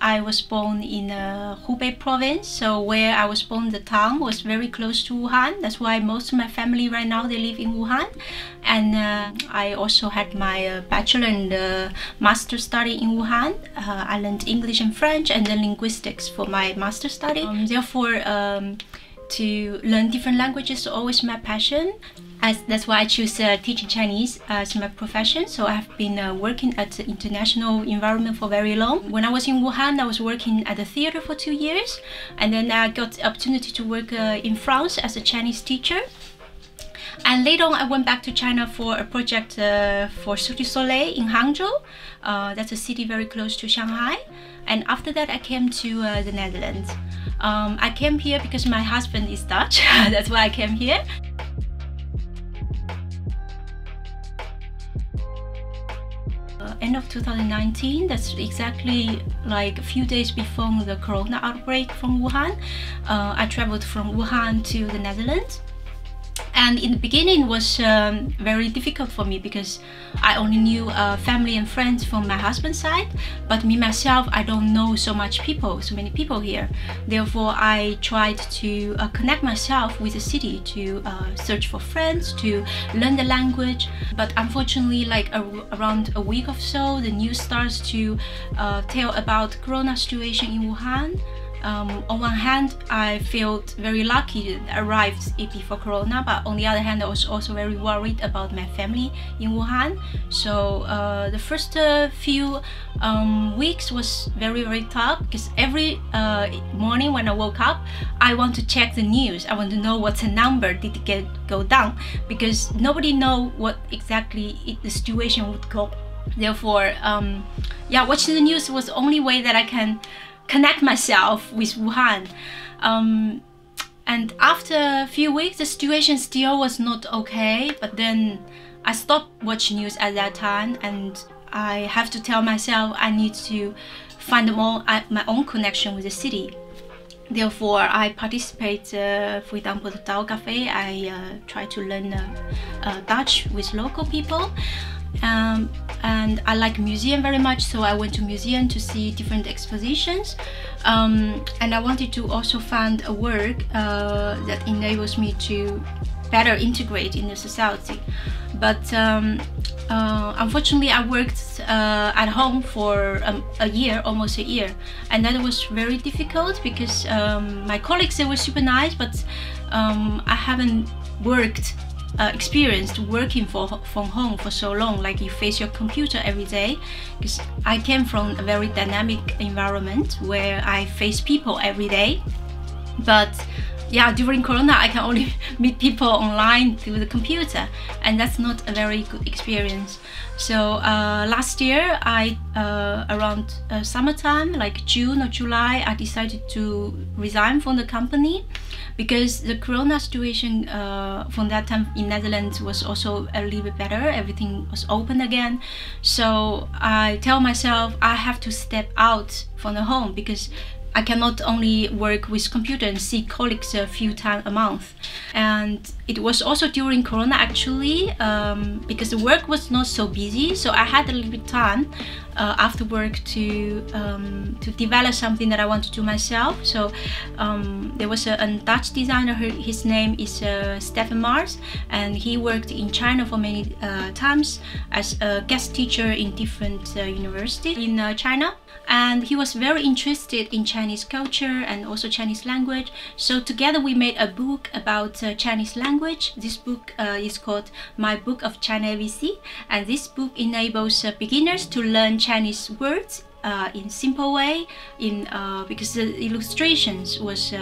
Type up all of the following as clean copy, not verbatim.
I was born in Hubei province, so where I was born, the town was very close to Wuhan. That's why most of my family right now, they live in Wuhan. And I also had my bachelor and master study in Wuhan. I learned English and French and then linguistics for my master study. Therefore, to learn different languages is always my passion. That's why I choose teaching Chinese as my profession. So I have been working at the international environment for very long. When I was in Wuhan, I was working at the theater for 2 years. And then I got the opportunity to work in France as a Chinese teacher. And later on, I went back to China for a project for Cirque du Soleil in Hangzhou. That's a city very close to Shanghai. And after that, I came to the Netherlands. I came here because my husband is Dutch. That's why I came here. End of 2019, that's exactly like a few days before the corona outbreak from Wuhan. I traveled from Wuhan to the Netherlands. And in the beginning, it was very difficult for me because I only knew family and friends from my husband's side. But me myself, I don't know so many people here. Therefore, I tried to connect myself with the city, to search for friends, to learn the language. But unfortunately, like around a week or so, the news starts to tell about corona situation in Wuhan. On one hand, I felt very lucky that I arrived before Corona, but on the other hand, I was also very worried about my family in Wuhan. So the first few weeks was very tough because every morning when I woke up, I want to check the news. I want to know what's the number, did it go down, because nobody know what exactly the situation would go. Therefore, yeah, watching the news was the only way that I can connect myself with Wuhan. And after a few weeks, the situation still was not okay, but then I stopped watching news at that time, and I have to tell myself I need to find my own connection with the city. Therefore, I participate, for example, the Tao Cafe. I try to learn Dutch with local people. And I like museum very much, so I went to museum to see different expositions. And I wanted to also find a work that enables me to better integrate in the society. But unfortunately, I worked at home for a year, almost a year, and that was very difficult because my colleagues, they were super nice, but I haven't experienced working from home for so long, like you face your computer every day, because I came from a very dynamic environment where I face people every day. But yeah, during Corona, I can only meet people online through the computer, and that's not a very good experience. So last year, around summertime, like June or July, I decided to resign from the company because the Corona situation from that time in Netherlands was also a little bit better. Everything was open again. So I tell myself I have to step out from the home because I cannot only work with computer and see colleagues a few times a month. And it was also during Corona actually, because the work was not so busy, so I had a little bit time after work to develop something that I want to do myself. So there was a Dutch designer, his name is Stefan Mars, and he worked in China for many times as a guest teacher in different universities in China. And he was very interested in Chinese culture and also Chinese language. So together we made a book about Chinese language. This book is called My Book of China ABC. And this book enables beginners to learn Chinese words in simple way, because the illustrations was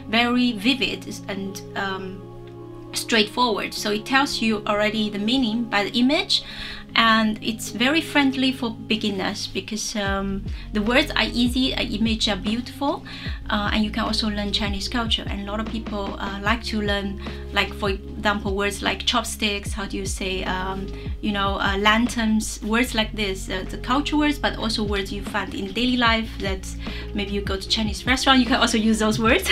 very vivid and straightforward. So it tells you already the meaning by the image. And it's very friendly for beginners because the words are easy, images are beautiful, and you can also learn Chinese culture. And a lot of people like to learn, like for example, words like chopsticks, how do you say, lanterns, words like this, the culture words, but also words you find in daily life that maybe you go to Chinese restaurant, you can also use those words.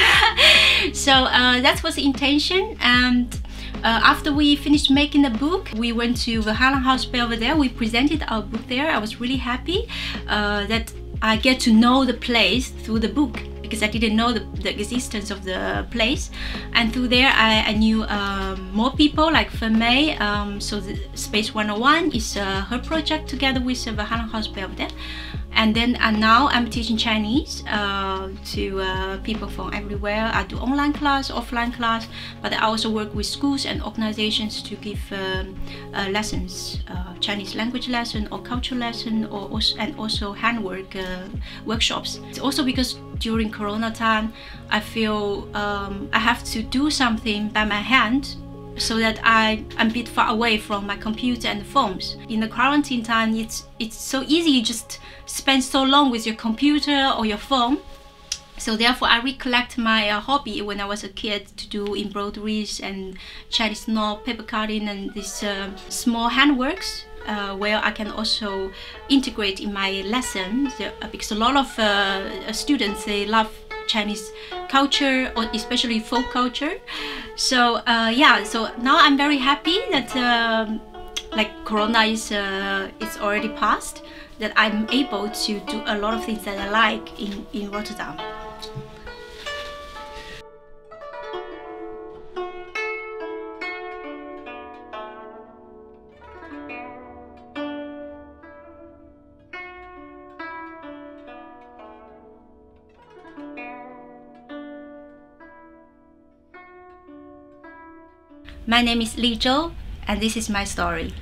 So that was the intention. And after we finished making the book, we went to the Harlem House over there. We presented our book there. I was really happy that I get to know the place through the book, because I didn't know the existence of the place, and through there I knew more people like May. So the Space 101 is her project together with the Hana Hospital there. And then now I'm teaching Chinese to people from everywhere. I do online class, offline class, but I also work with schools and organizations to give lessons, Chinese language lesson or cultural lesson, and also handwork workshops. It's also because during Corona time, I feel I have to do something by my hand, so that I'm a bit far away from my computer and the phones. In the quarantine time, it's so easy, you just spend so long with your computer or your phone. So therefore I recollect my hobby when I was a kid, to do embroideries and Chinese knot, paper cutting, and these small handworks, where I can also integrate in my lessons, because a lot of students, they love Chinese culture, or especially folk culture. So yeah, so now I'm very happy that like Corona is it's already passed, that I'm able to do a lot of things that I like in Rotterdam. My name is Li Zhou, and this is my story.